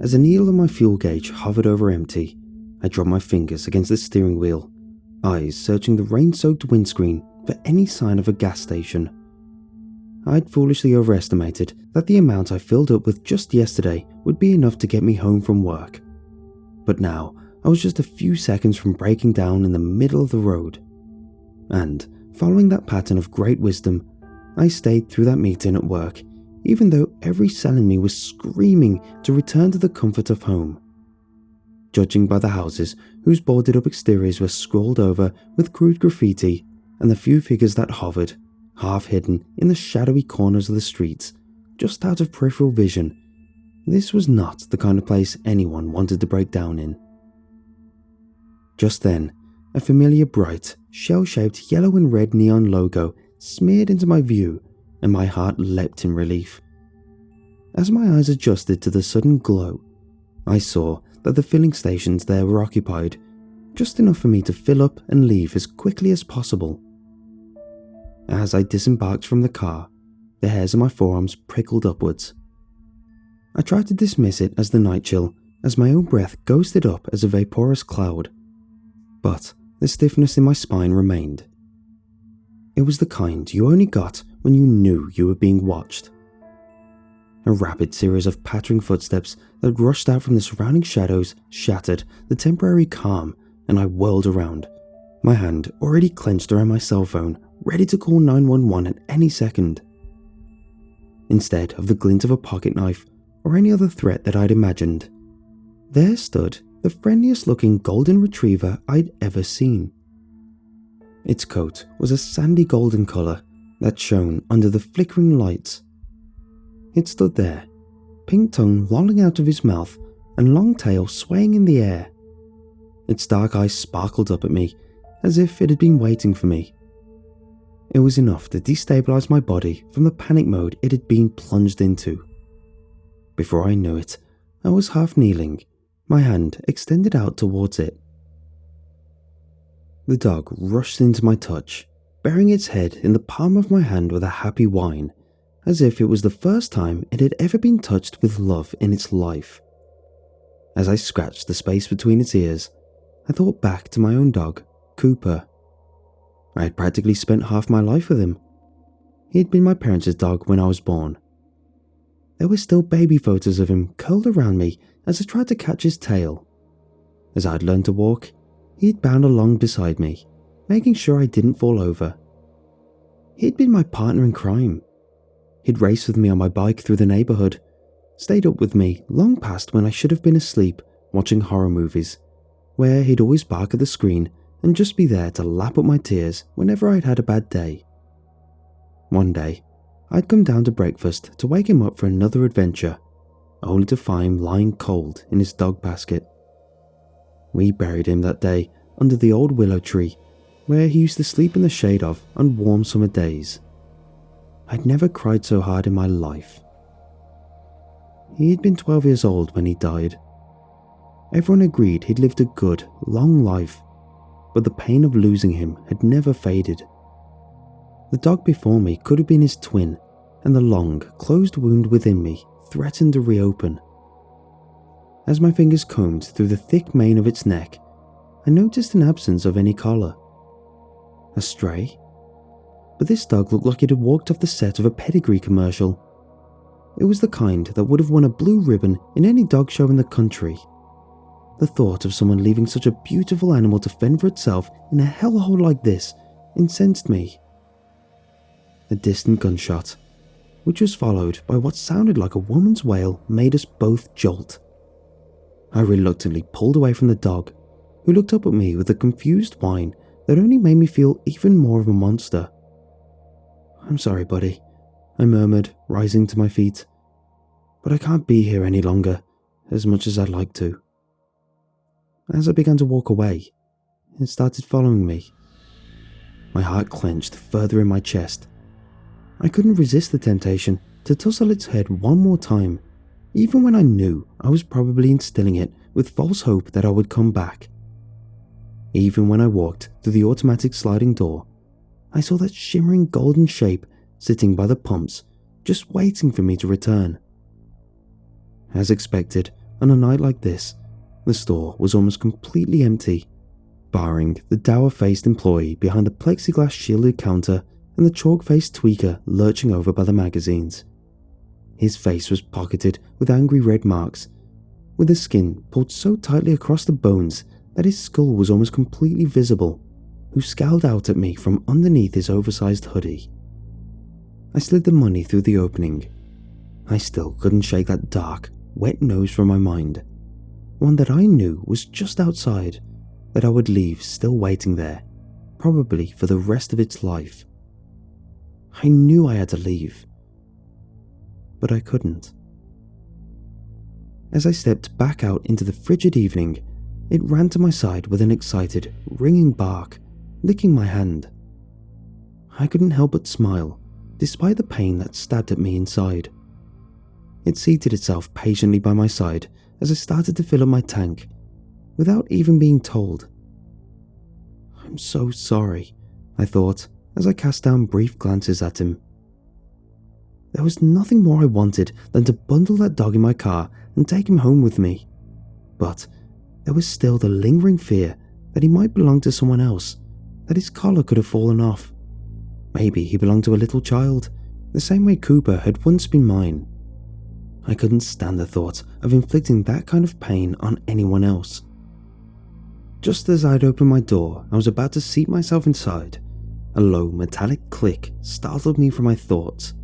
As the needle on my fuel gauge hovered over empty, I dropped my fingers against the steering wheel, eyes searching the rain-soaked windscreen for any sign of a gas station. I'd foolishly overestimated that the amount I filled up with just yesterday would be enough to get me home from work. But now, I was just a few seconds from breaking down in the middle of the road. And, following that pattern of great wisdom, I stayed through that meeting at work, even though every cell in me was screaming to return to the comfort of home. Judging by the houses whose boarded up exteriors were scrawled over with crude graffiti and the few figures that hovered, half hidden in the shadowy corners of the streets, just out of peripheral vision, this was not the kind of place anyone wanted to break down in. Just then, a familiar bright, shell-shaped yellow and red neon logo smeared into my view, and my heart leapt in relief. As my eyes adjusted to the sudden glow, I saw that the filling stations there were occupied, just enough for me to fill up and leave as quickly as possible. As I disembarked from the car, the hairs on my forearms prickled upwards. I tried to dismiss it as the night chill, as my own breath ghosted up as a vaporous cloud, but the stiffness in my spine remained. It was the kind you only got when you knew you were being watched. A rapid series of pattering footsteps that rushed out from the surrounding shadows shattered the temporary calm, and I whirled around, my hand already clenched around my cell phone, ready to call 911 at any second. Instead of the glint of a pocket knife or any other threat that I'd imagined, there stood the friendliest looking golden retriever I'd ever seen. Its coat was a sandy golden colour that shone under the flickering lights. It stood there, pink tongue lolling out of his mouth and long tail swaying in the air. Its dark eyes sparkled up at me as if it had been waiting for me. It was enough to destabilise my body from the panic mode it had been plunged into. Before I knew it, I was half kneeling, my hand extended out towards it. The dog rushed into my touch, burying its head in the palm of my hand with a happy whine, as if it was the first time it had ever been touched with love in its life. As I scratched the space between its ears, I thought back to my own dog, Cooper. I had practically spent half my life with him. He had been my parents' dog when I was born. There were still baby photos of him curled around me as I tried to catch his tail. As I'd learned to walk, he'd bound along beside me, making sure I didn't fall over. He'd been my partner in crime. He'd raced with me on my bike through the neighbourhood, stayed up with me long past when I should have been asleep watching horror movies, where he'd always bark at the screen and just be there to lap up my tears whenever I'd had a bad day. One day, I'd come down to breakfast to wake him up for another adventure, only to find him lying cold in his dog basket. We buried him that day under the old willow tree, where he used to sleep in the shade of on warm summer days. I'd never cried so hard in my life. He'd been 12 years old when he died. Everyone agreed he'd lived a good, long life, but the pain of losing him had never faded. The dog before me could have been his twin, and the long, closed wound within me threatened to reopen. As my fingers combed through the thick mane of its neck, I noticed an absence of any collar. A stray? But this dog looked like it had walked off the set of a pedigree commercial. It was the kind that would have won a blue ribbon in any dog show in the country. The thought of someone leaving such a beautiful animal to fend for itself in a hellhole like this incensed me. A distant gunshot, which was followed by what sounded like a woman's wail, made us both jolt. I reluctantly pulled away from the dog, who looked up at me with a confused whine that only made me feel even more of a monster. "I'm sorry, buddy," I murmured, rising to my feet, "but I can't be here any longer, as much as I'd like to." As I began to walk away, it started following me. My heart clenched further in my chest. I couldn't resist the temptation to tussle its head one more time, even when I knew I was probably instilling it with false hope that I would come back. Even when I walked through the automatic sliding door, I saw that shimmering golden shape sitting by the pumps, just waiting for me to return. As expected, On a night like this, the store was almost completely empty, barring the dour-faced employee behind the plexiglass shielded counter and the chalk-faced tweaker lurching over by the magazines. His face was pocketed with angry red marks, with the skin pulled so tightly across the bones that his skull was almost completely visible, who scowled out at me from underneath his oversized hoodie. I slid the money through the opening. I still couldn't shake that dark, wet nose from my mind, one that I knew was just outside, that I would leave still waiting there, probably for the rest of its life. I knew I had to leave, but I couldn't. As I stepped back out into the frigid evening, it ran to my side with an excited, ringing bark, licking my hand. I couldn't help but smile, despite the pain that stabbed at me inside. It seated itself patiently by my side as I started to fill up my tank, without even being told. "I'm so sorry," I thought as I cast down brief glances at him. There was nothing more I wanted than to bundle that dog in my car and take him home with me, but there was still the lingering fear that he might belong to someone else, that his collar could have fallen off. Maybe he belonged to a little child, the same way Cooper had once been mine. I couldn't stand the thought of inflicting that kind of pain on anyone else. Just as I'd opened my door, I was about to seat myself inside. A low, metallic click startled me from my thoughts.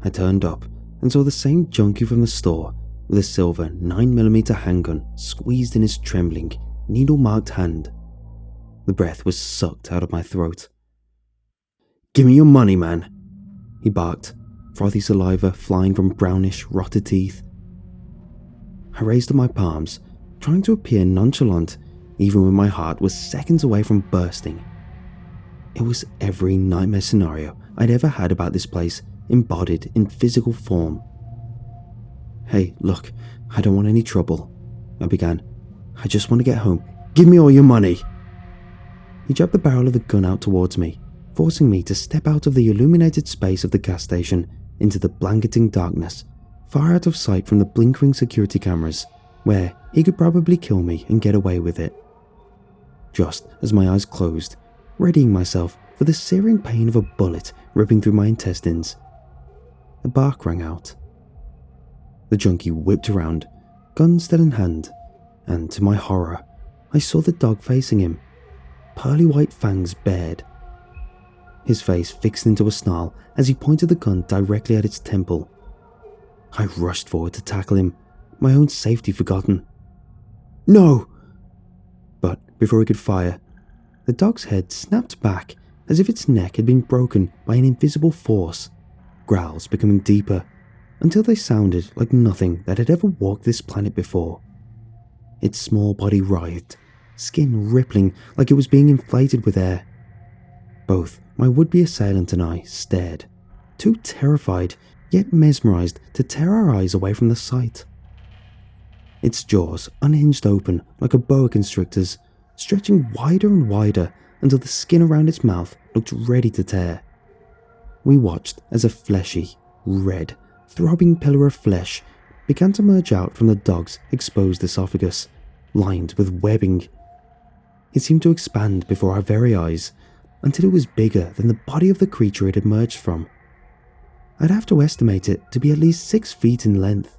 I turned up and saw the same junkie from the store with a silver 9mm handgun squeezed in his trembling, needle-marked hand. The breath was sucked out of my throat. "Give me your money, man," he barked, frothy saliva flying from brownish, rotted teeth. I raised up my palms, trying to appear nonchalant, even when my heart was seconds away from bursting. It was every nightmare scenario I'd ever had about this place embodied in physical form. "Hey, look, I don't want any trouble," I began. "I just want to get home. Give me all your money." He jabbed the barrel of the gun out towards me, forcing me to step out of the illuminated space of the gas station into the blanketing darkness, far out of sight from the blinkering security cameras, where he could probably kill me and get away with it. Just as my eyes closed, readying myself for the searing pain of a bullet ripping through my intestines, a bark rang out. The junkie whipped around, gun still in hand, and to my horror, I saw the dog facing him, pearly white fangs bared. His face fixed into a snarl as he pointed the gun directly at its temple. I rushed forward to tackle him, my own safety forgotten. "No!" But before he could fire, the dog's head snapped back as if its neck had been broken by an invisible force, growls becoming deeper, until they sounded like nothing that had ever walked this planet before. Its small body writhed, skin rippling like it was being inflated with air. Both my would-be assailant and I stared, too terrified yet mesmerized to tear our eyes away from the sight. Its jaws unhinged open like a boa constrictor's, stretching wider and wider until the skin around its mouth looked ready to tear. We watched as a fleshy, red, throbbing pillar of flesh began to merge out from the dog's exposed esophagus, lined with webbing. It seemed to expand before our very eyes, until it was bigger than the body of the creature it emerged from. I'd have to estimate it to be at least 6 feet in length.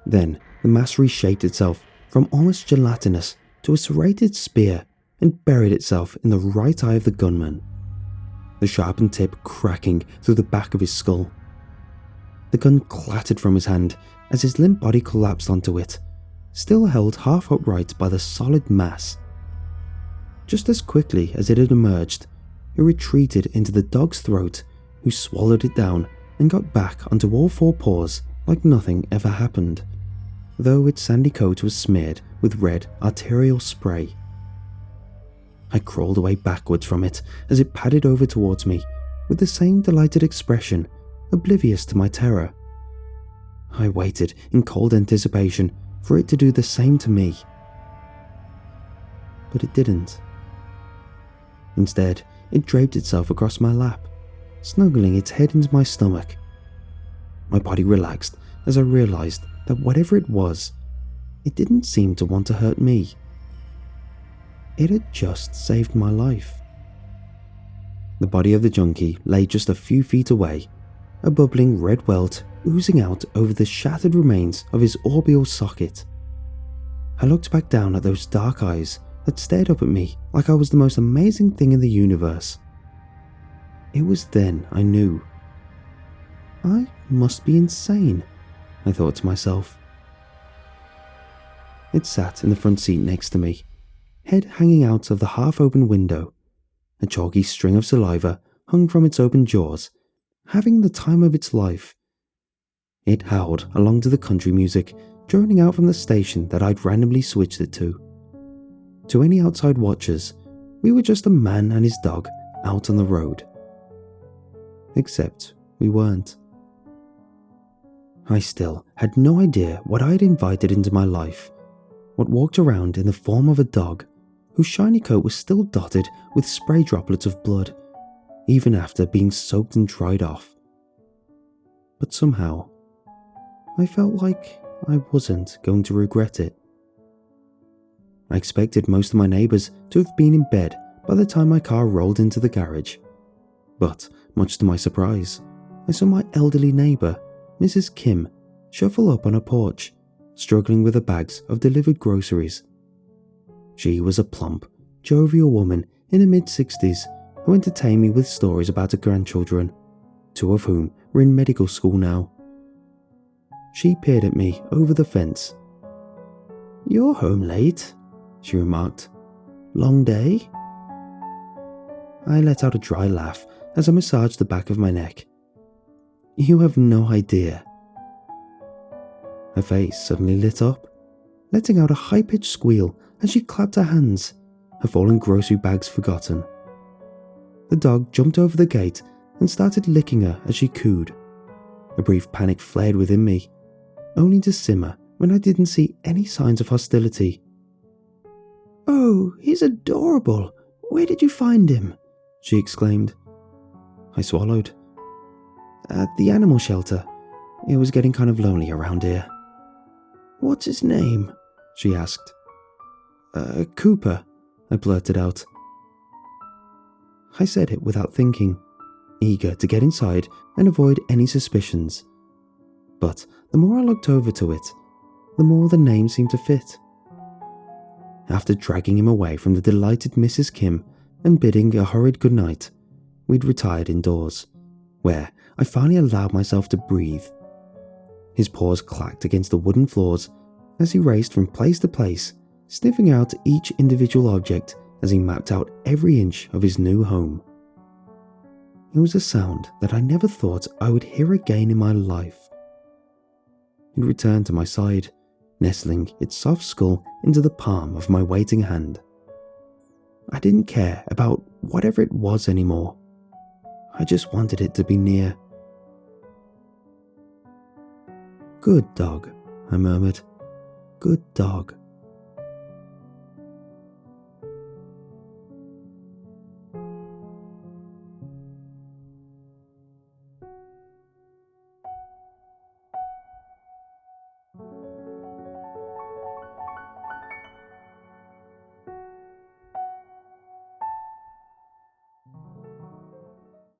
Then the mass reshaped itself from almost gelatinous to a serrated spear and buried itself in the right eye of the gunman, the sharpened tip cracking through the back of his skull. The gun clattered from his hand as his limp body collapsed onto it, still held half upright by the solid mass. Just as quickly as it had emerged, it retreated into the dog's throat, who swallowed it down and got back onto all 4 paws like nothing ever happened, though its sandy coat was smeared with red arterial spray. I crawled away backwards from it as it padded over towards me with the same delighted expression, oblivious to my terror. I waited in cold anticipation for it to do the same to me. But it didn't. Instead, it draped itself across my lap, snuggling its head into my stomach. My body relaxed as I realised that whatever it was, it didn't seem to want to hurt me. It had just saved my life. The body of the junkie lay just a few feet away, a bubbling red welt oozing out over the shattered remains of his orbital socket. I looked back down at those dark eyes that stared up at me like I was the most amazing thing in the universe. It was then I knew. I must be insane, I thought to myself. It sat in the front seat next to me, head hanging out of the half-open window. A chalky string of saliva hung from its open jaws, having the time of its life. It howled along to the country music droning out from the station that I'd randomly switched it to. To any outside watchers, we were just a man and his dog out on the road. Except we weren't. I still had no idea what I had invited into my life, what walked around in the form of a dog whose shiny coat was still dotted with spray droplets of blood, even after being soaked and dried off. But somehow, I felt like I wasn't going to regret it. I expected most of my neighbours to have been in bed by the time my car rolled into the garage, but much to my surprise, I saw my elderly neighbour, Mrs. Kim, shuffle up on her porch, struggling with her bags of delivered groceries. She was a plump, jovial woman in her mid-60s who entertained me with stories about her grandchildren, 2 of whom were in medical school now. She peered at me over the fence. "You're home late," she remarked. "Long day?" I let out a dry laugh as I massaged the back of my neck. "You have no idea." Her face suddenly lit up, letting out a high-pitched squeal as she clapped her hands, her fallen grocery bags forgotten. The dog jumped over the gate and started licking her as she cooed. A brief panic flared within me, only to simmer when I didn't see any signs of hostility. "Oh, he's adorable. Where did you find him?" she exclaimed. I swallowed. "At the animal shelter. It was getting kind of lonely around here." "What's his name?" she asked. Cooper," I blurted out. I said it without thinking, eager to get inside and avoid any suspicions. But the more I looked over to it, the more the name seemed to fit. After dragging him away from the delighted Mrs. Kim and bidding a hurried goodnight, we'd retired indoors, where I finally allowed myself to breathe. His paws clacked against the wooden floors as he raced from place to place, sniffing out each individual object as he mapped out every inch of his new home. It was a sound that I never thought I would hear again in my life. It returned to my side, nestling its soft skull into the palm of my waiting hand. I didn't care about whatever it was anymore. I just wanted it to be near. "Good dog," I murmured. "Good dog."